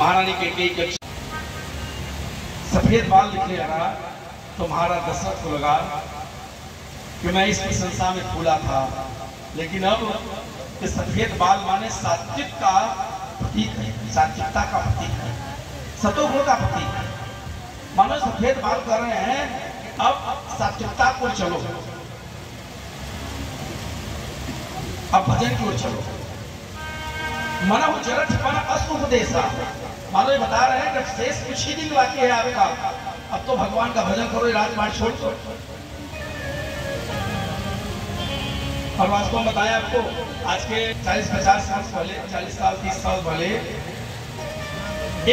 महारानी के सफेद बाल दिखने लगा तो महाराज दशरथ को लगा कि मैं इस प्रशंसा में फूला था, लेकिन अब ये सफेद बाल माने सात्विक का प्रतीक है, सात्विकता का प्रतीक है, सतोगुण का प्रतीक है। मानो सफेद बाल कर रहे हैं अब सात्विकता को चलो, अब भजन की ओर चलो। मना हो चरठ मन अश्वोपदेशा, मानो ये बता रहे हैं कि शेष कुछ ही दिन बाकी है आपका, अब तो भगवान का भजन करो, राजपाट छोड़ दो। और वास्तव में बताया आपको आज के 40-50 साल पहले, 40 साल 30 साल पहले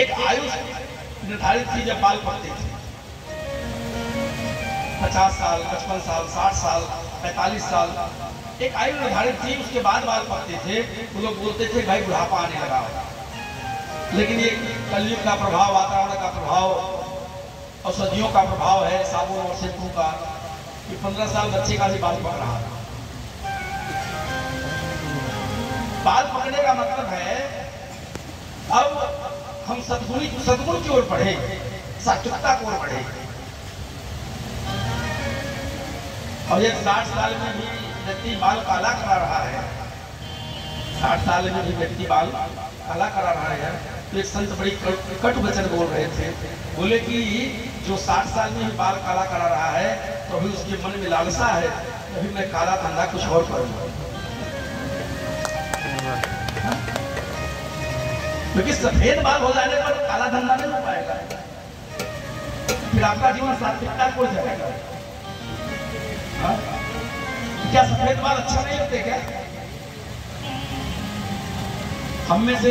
एक आयु निर्धारित थी जब बाल पकते थे। 50 साल, 55 साल, 60 साल, 45 साल एक आयु निर्धारित थी, उसके बाद बाल पकते थे। वो लोग बोलते थे भाई बुढ़ापा आने लगा। लेकिन ये कलयुग का प्रभाव, वातावरण का प्रभाव, औषधियों का प्रभाव है, साबुन और शैम्पू का, कि 15 साल बच्चे का भी बाल पक रहा है। बाल पकड़ने का मतलब है अब हम सद्गुण की ओर बढ़े, सात्विकता की ओर बढ़े। और ये 60 साल में भी व्यक्ति बाल काला करा रहा है, 60 साल में भी व्यक्ति बाल काला करा रहा है, तो एक संत बड़ी कटु वचन बोल रहे थे। बोले कि जो 60 साल में ही बाल काला करा रहा है तो अभी उसके मन में लालसा है, अभी मैं काला धंधा कुछ और करूंगा। क्योंकि सफेद बाल हो जाने पर काला धंधा नहीं हो पाएगा, फिर आपका जीवन सात्विकता को जाएगा। क्या सफेद बाल अच्छा नहीं लगते क्या? हम में से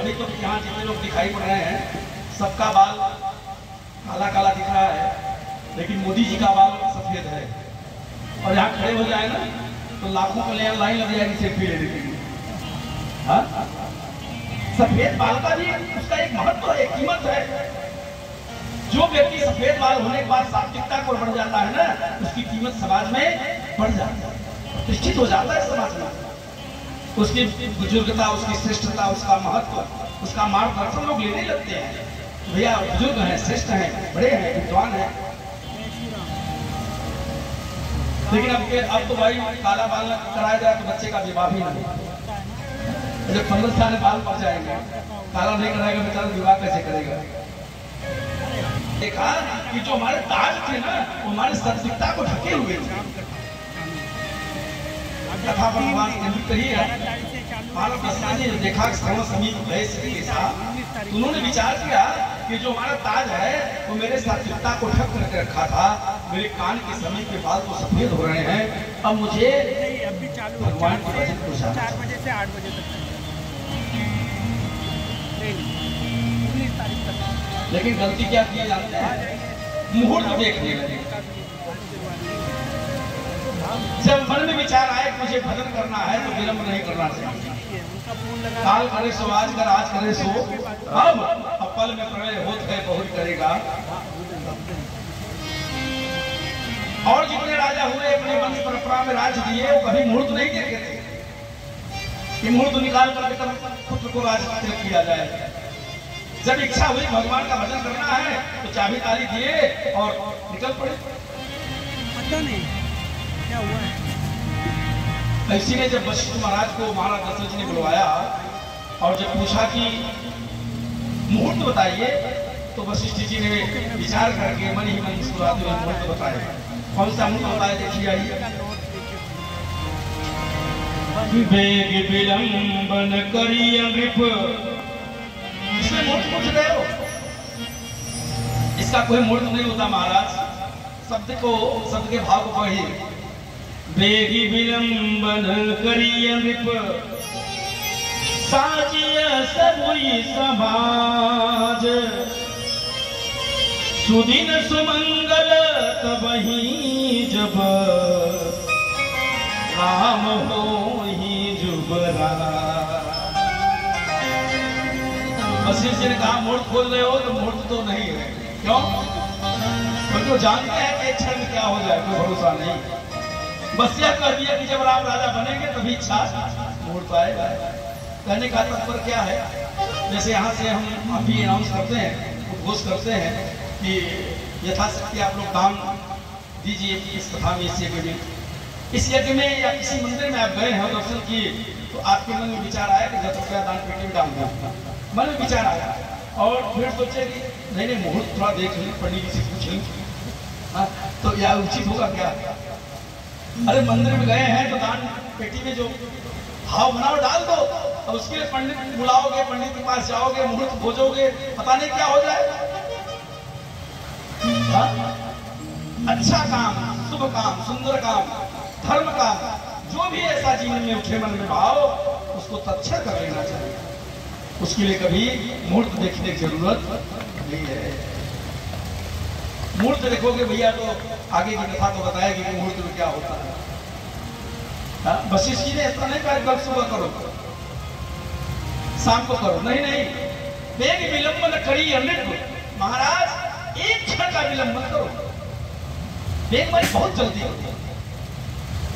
अभी तो यहाँ जितने लोग दिखाई पड़ रहे हैं सबका बाल काला काला दिख रहा है, लेकिन मोदी जी का बाल सफेद है। और यहाँ खड़े हो जाए ना तो लाखों को लाइन लग जाएगी सेल्फी लेने के लिए। सफेद बाल का भी उसका एक महत्व है, कीमत है। जो व्यक्ति सफेद बाल होने के बाद सात्विकता को बढ़ जाता है ना, उसकी कीमत समाज में बढ़ जाती है, प्रतिष्ठित हो जाता है समाज में। उसकी बुजुर्गता, उसकी श्रेष्ठता, उसका महत्व, उसका मार्गदर्शन लोग लेने लगते हैं। भैया बुजुर्ग हैं, श्रेष्ठ हैं, बड़े हैं, विद्वान हैं। लेकिन अब तो भाई काला बाल कराया जाए तो बच्चे का विवाह भी नहीं। जब 15 साल बाल पड़ जाएंगे, काला नहीं कराएगा बेचारा, विवाह कैसे करेगा? देखा कि जो हमारे ताज थे ना, वो हमारे सात्विकता को ढके हुए थे। कथा भगवान के ही है। मानव दशा ने देखा समीप उन्होंने विचार किया कि जो हमारा ताज है वो मेरे सात्विकता को ढक करके रखा था, मेरे कान के समीप के बाल तो सफेद हो रहे हैं, अब मुझे भगवान के भजन को 4 बजे से 8 बजे तक। लेकिन गलती क्या किया जानते हैं? मुहूर्त देखने लगे। जब मन में विचार आए कि मुझे भजन करना है तो विलंब नहीं करना चाहिए। काल करे सो आज कर, आज करे सो अब पल में प्रलय होत है बहुत करेगा। और जितने राजा हुए अपने वंश परंपरा में राज दिए, वो कभी मुहूर्त नहीं देखे थे कि मुहूर्त निकाल करके तब पुत्र को राजपाट किया जाए। जब इच्छा हुई भगवान का भजन करना है तो चाबी ताली दिए और निकल पड़े। पता नहीं क्या हुआ है। ऐसी ने जब वशिष्ठ महाराज को महाराज दशरथ जी ने बुलवाया और जब पूछा कि मुहूर्त बताइए, तो वशिष्ठ जी ने विचार करके मन ही मन मुस्कुराते हुए मुहूर्त बताया। कौन सा मुहूर्त बताया? देखिए आइए। वेग विलंबन करिय नृप, इसमें मुहूर्त पूछ रहे हो? इसका कोई मुहूर्त नहीं होता महाराज। शब्द के भाव को पढ़िए। वेगी विलंबन करिय नृप, साजिय सबुई समाज, सुदिन सुमंगल तबहि जब, राम होहि जुबराज। वशिष्ठ जी ने कहा मुहूर्त खोल रहे हो तो मुहूर्त तो नहीं है। क्यों? तो जानते हैं कि क्षण में क्या हो जाए, कोई भरोसा नहीं। बस यह कह दिया कि जब राम राजा बनेंगे तभी इच्छा मुहूर्त आएगा। कहने का तात्पर्य क्या है? जैसे यहाँ से हम अभी अनाउंस करते हैं, उद्घोष करते हैं कि यथाशक्ति आप लोग दान दीजिए इस कथा में, इस यज्ञ में। इस यज्ञ में या किसी मंदिर में आप गए हैं और दर्शन किए तो आपके मन में विचार आया कि 10 रुपया दान पेटी में डाल दिया, मन में विचार आया और फिर सोचे कि नहीं मुहूर्त थोड़ा देख लें, पंडित जी से पूछ लें तो यह उचित होगा क्या। अरे मंदिर में गए हैं तो दान पेटी में जो भाव बनाओ डाल दो, और उसके लिए पंडित बुलाओगे, पंडित के पास जाओगे, मुहूर्त खोजोगे, पता नहीं क्या हो जाए। अच्छा काम, शुभ काम, सुंदर काम, धर्म काम, जो भी ऐसा जीवन में उठे मन में भाव, उसको तत्क्षण कर लेना चाहिए। उसके लिए कभी मुहूर्त देखने की जरूरत नहीं है। मुहूर्त देखोगे भैया तो आगे की कथा तो बताएगी कि मुहूर्त में क्या होता है। वशिष्ठ जी ने ऐसा नहीं कहा कल सुबह करो, शाम को करो, नहीं, वेग विलंब न करी अमृत। महाराज एक क्षण का विलंब मत करो, वेग मारी बहुत जल्दी होती है,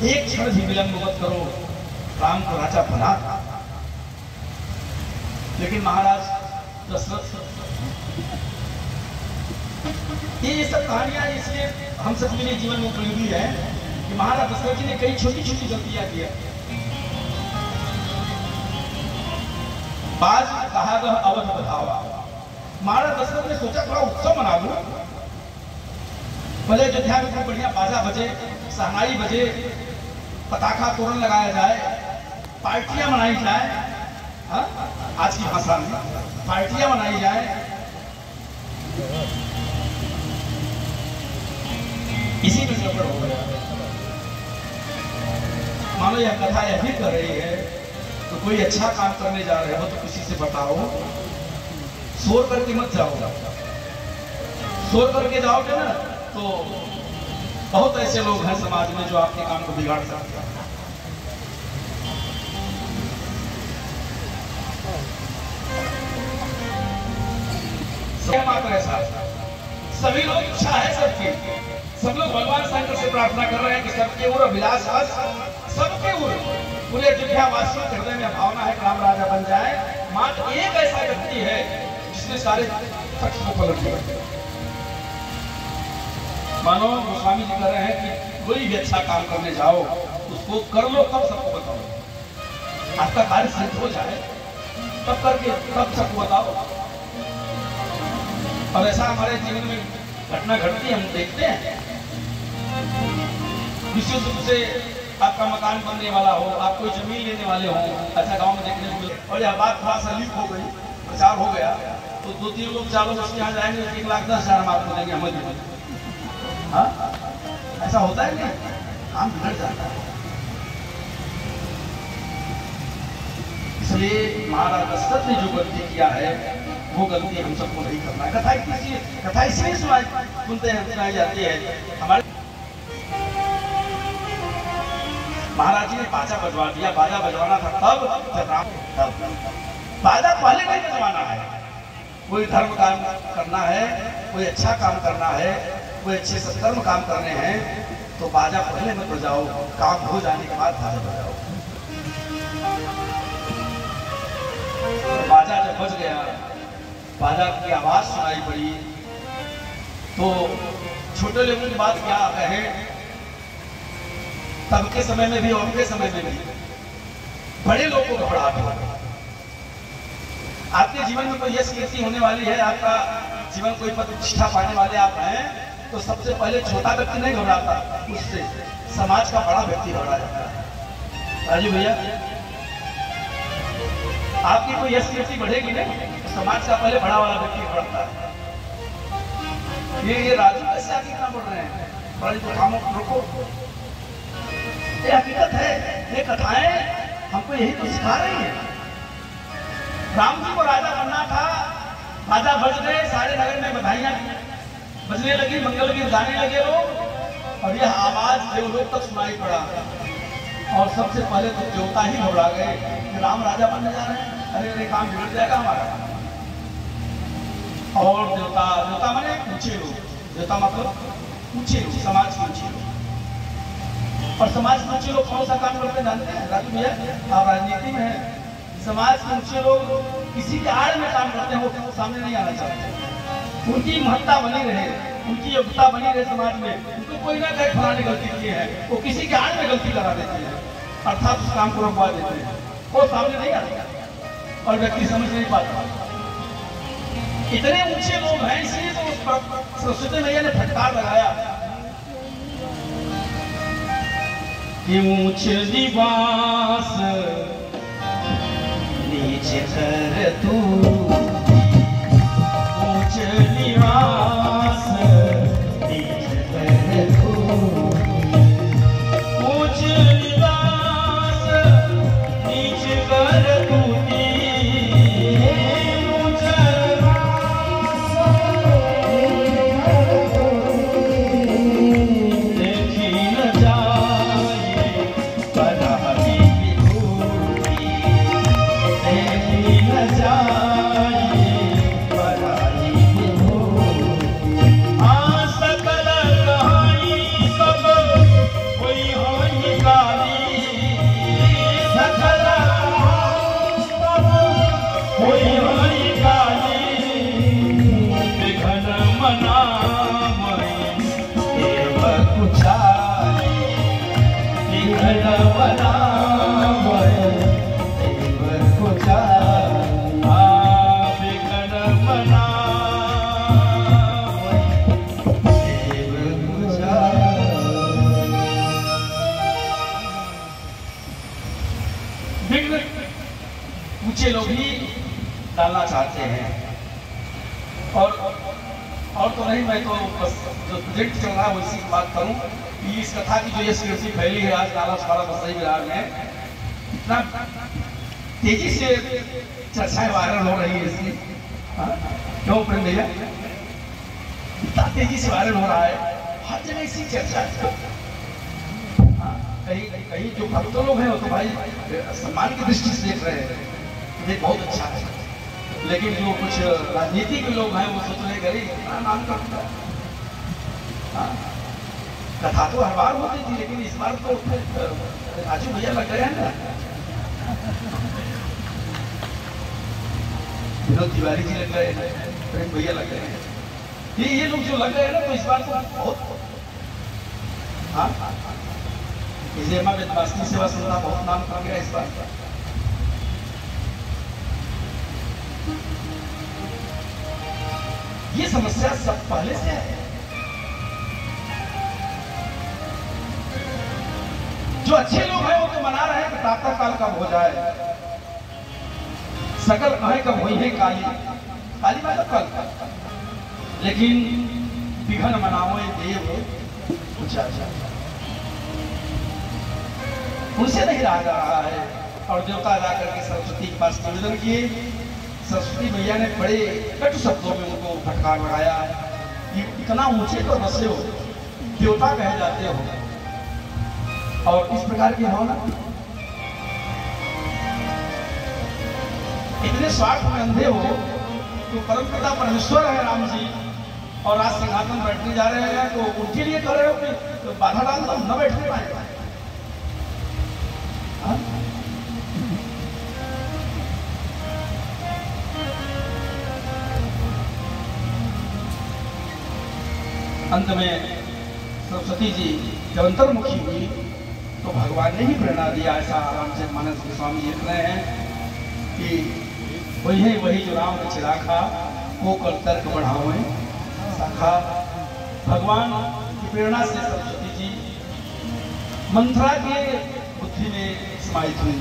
एक क्षण भी विलंब मत करो। राम को राजा बना था, लेकिन महाराज दशरथ, ये सब कहानियां इसलिए हम सब मेरे जीवन में उपयोगी है कि महाराज दशरथ जी ने कई छोटी छोटी गलतियां की। बाज कहा गह अवध बधावा। महाराज दशरथ ने सोचा थोड़ा उत्सव मना लूं, भले अयोध्या में बढ़िया बाजा बजे, सहनाई बजे, पताखा तोरण लगाया जाए, पार्टियां मनाई जाए, आज की भाषा में पार्टियां मनाई जाए। इसी में गड़बड़ हो गया। मानो यह कथा यह भी कर रही है तो कोई अच्छा काम करने जा रहे हो तो किसी से बताओ, शोर करके मत जाओ। शोर करके जाओगे ना तो बहुत ऐसे लोग हैं समाज में जो आपके काम को बिगाड़ सकते हैं। ऐसा सभी लोग इच्छा है सबकी, सब लोग भगवान शंकर से प्रार्थना कर रहे हैं कि सबके उर विलास सबके उर पूरे अयोध्या वासियों के हृदय में भावना है कि राम राजा बन जाए। मात्र एक ऐसा व्यक्ति है जिसने सारे तख्त को पलट दिया। मानो गोस्वामी जी कह रहे हैं कि कोई भी अच्छा काम करने जाओ उसको कर लो, तब सबको बताओ। आपका कार्य सिद्ध हो जाए तब करके तब सबको बताओ। और ऐसा हमारे जीवन में घटना घटती है, हम देखते हैं। विशेष रूप से आपका मकान बनने वाला हो, आप कोई जमीन लेने वाले हो, अच्छा गांव में देखने को मिले और यह बात थोड़ा सा लीक हो गई, प्रचार हो गया तो 2-3 लोग 4 लोग उसके यहाँ जाएंगे, 1,10,000 हम आपको देंगे, हमें देंगे। हाँ, ऐसा होता है क्या? काम बिगड़ जाता है। इसलिए महाराज दशरथ ने जो गलती किया है वो गलती हम सबको नहीं करना है। कथा इसलिए सुनते हैं, सुनाई जाती है। हमारे महाराज जी ने बाजा बजवा दिया। बाजा बजवाना था तब जब राम, बाजा पहले नहीं बजवाना है। कोई धर्म काम करना है, कोई अच्छा काम करना है, कोई अच्छे सत्कर्म काम करने हैं तो बाजा पहले मत बजाओ, काम हो जाने के बाद बाजा बजाओ। बाजा जब बज गया, बाजा की आवाज सुनाई पड़ी तो छोटे लोगों की बात क्या कहे, तब के समय में भी और के समय में भी बड़े लोगों को घबराहट हो। आपके जीवन में कोई यश कीर्ति होने वाली है, आपका जीवन कोई प्रतिष्ठा पाने वाले आप हैं तो सबसे पहले छोटा व्यक्ति नहीं घबराता, उससे समाज का बड़ा व्यक्ति घबरा जाता है। राजू भैया, आपकी कोई यश कीर्ति बढ़ेगी नहीं तो समाज का पहले बड़ा वाला व्यक्ति घबराता है। ये राजू कैसे आगे इतना बढ़ रहे हैं, बड़ी तो कामों को रोको। ये हकीकत है, ये कथाएं हमको यही तो सिखा रही है। राम जी को राजा बनना था, राजा बज गए, सारे नगर में बधाइयां बजने लगी, मंगल गीत गाने लगे लोग, और यह आवाज देवलोक तक सुनाई पड़ा। और सबसे पहले तो देवता ही घबरा गए कि राम राजा बनने जा रहे हैं, अरे काम बिगड़ जाएगा हमारा। और देवता माने ऊंचे लोग, देवता मतलब ऊंचे लोग, समाज के ऊंचे लोग। और समाज के ऊंचे लोग कौन सा काम करते जानते हैं राजू भैया? आप राजनीति में है, समाज के ऊंचे लोग किसी के आड़ में काम करते हैं, वो सामने नहीं आना चाहते। उनकी महत्ता बनी रहे, उनकी योग्यता बनी रहे समाज में, उनको कोई ना कहे फलाने गलती की है, वो किसी के आड़ में गलती करा देते हैं, अर्थात उस काम को रुकवा देते हैं। वो सामने नहीं आता और व्यक्ति समझ नहीं पाता। इतने ऊंचे लोग हैं, इसलिए तो उस पर सरस्वती मैया ने फटकार लगाया कि ऊंच निवास नीचे कर तू, ऊंच निवास नीचे कर तू, ऊंच निवास नीचे कर तू, ऊंच देखी न जाए पराई विभूति, देखी न जाए पराई विभूति। सकल कहानी सब कोई होई काली, सकल कोई होई काली, विघन मना एव कुचाली, विघन मना एव कुचाली, विघन मना एव कुचाली। विघ्न ऊंचे लोग ही डालना चाहते हैं। और तो नहीं, मैं तो बस जो प्रोजेक्ट चल रहा है उसी की बात करूं कि इस कथा की जो ये स्थिति फैली है आज नाला सारा बसई विरार में, इतना तेजी से चर्चाएं वायरल हो रही है इसकी। क्यों प्रेम भैया, इतना तेजी से वायरल हो रहा है, हर जगह इसी चर्चा है। कहीं कहीं जो भक्त लोग हैं वो तो भाई सम्मान की दृष्टि से देख रहे हैं, ये बहुत अच्छा है। लेकिन जो कुछ राजनीति के लोग हैं वो सोच रहे गरीब इतना नाम करता है। कथा तो हर बार होती थी, लेकिन इस बार तो राजू भैया लग गए हैं ना, विनोद तिवारी जी लग गए हैं, प्रेम भैया लग गए हैं, ये लोग जो लग गए हैं ना, तो इस बार तो बहुत वास्तविक सेवा संस्था बहुत नाम कर गया इस बार। ये समस्या सब पहले से है। जो अच्छे लोग हैं वो तो मना रहे हैं कि प्रातः काल कब हो जाए, सकल कहे कब हुई है काली, काली मतलब कल, लेकिन विघन मनाओ देव कुछ अच्छा उनसे नहीं रहा जा रहा है। और देवता जाकर के सरस्वती के पास निवेदन किए। सरस्वती मैया ने बड़े कटु शब्दों में उनको फटकार लगाया कि इतना ऊंचे पर बसे हो, देवता कहे जाते हो, और इस प्रकार की हो ना, इतने स्वार्थ में अंधे हो। तो परमपिता परमेश्वर है राम जी, और आज सिंहासन बैठने जा रहे हैं, तो उनके लिए कर रहे हो कि तो बाधा डाल दो, न बैठने पाएगा। अंत में सरस्वती जी जब अंतर्मुखी हुई तो भगवान ने ही प्रेरणा दिया। ऐसा रामचरित मानस गोस्वामी लिख रहे हैं कि वही जो राम ने चिराखा वो कर तर्क बढ़ावे शाखा। भगवान की प्रेरणा से सरस्वती जी मंथरा के बुद्धि में समाहित हुई।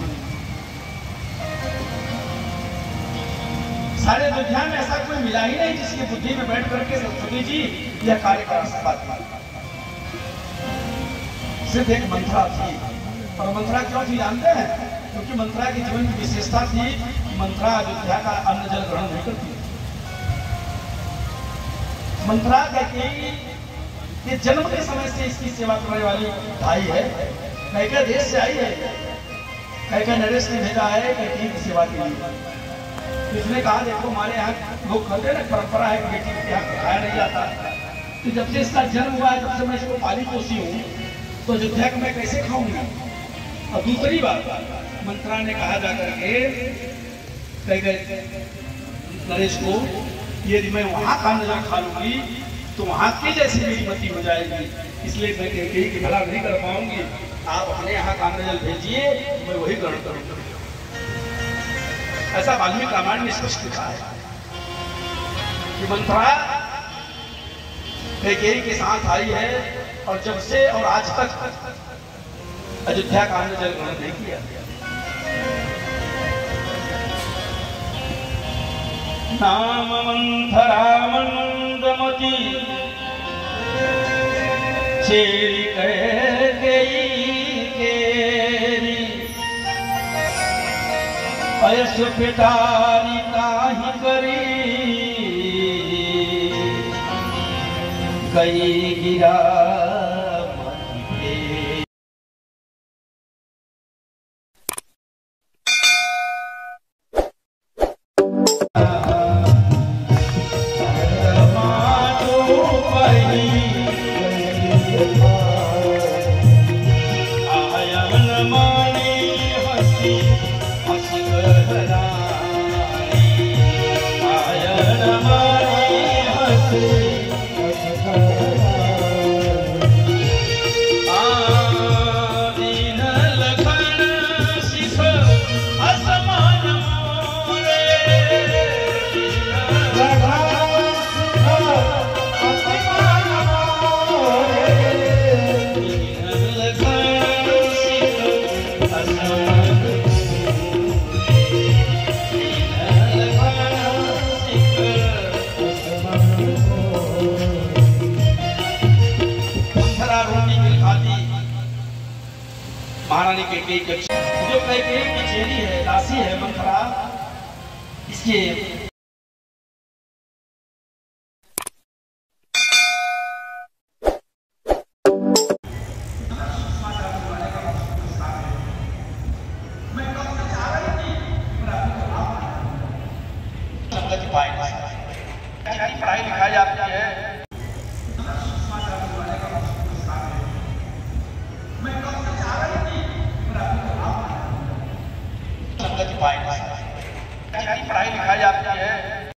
सारे अयोध्या में ऐसा कोई मिला ही नहीं जिसकी बुद्धि में बैठ करके सरस्वती जी यह कार्य कर पाती। सिर्फ एक मंथरा थी, और मंथरा क्यों थी जानते हैं? क्योंकि मंथरा की जीवन की विशेषता थी कि मंथरा अयोध्या का अन्न जल ग्रहण नहीं करती। मंथरा कहती ये जन्म के समय से इसकी सेवा करने वाली भाई है, कैके देश से आई है, कैके नरेश ने भेजा है बेटी की सेवा के लिए। इसने कहा देखो हमारे यहाँ लोग कहते हैं ना परंपरा है कि बेटी के यहाँ खाया नहीं जाता, तो जब से इसका जन्म हुआ है तब से मैं इसको पाली पोसी हूँ, तो अयोध्या को मैं कैसे खाऊंगी? और दूसरी बात, मंत्रा ने कहा जाकर के कह गए नरेश को, यदि मैं वहां का नजर खा लूंगी तो वहां की जैसी मेरी मति हो जाएगी, इसलिए मैं कही कि भला नहीं कर पाऊंगी, आप अपने यहाँ का नजर भेजिए, मैं वही ग्रहण करूंगा। ऐसा वाल्मीकि रामायण में स्पष्ट लिखा है कि मंत्रा कैकेयी के साथ आई है और जब से और आज तक अयोध्या का नजर ग्रहण नहीं किया। नाम मंथरा मंदमती चेरी कैकेयी केरी अयस पितारी ताहि करी गई गिरा महारानी कैकेयी जो कैकेयी की चेरी है, दासी है मंथरा, इसके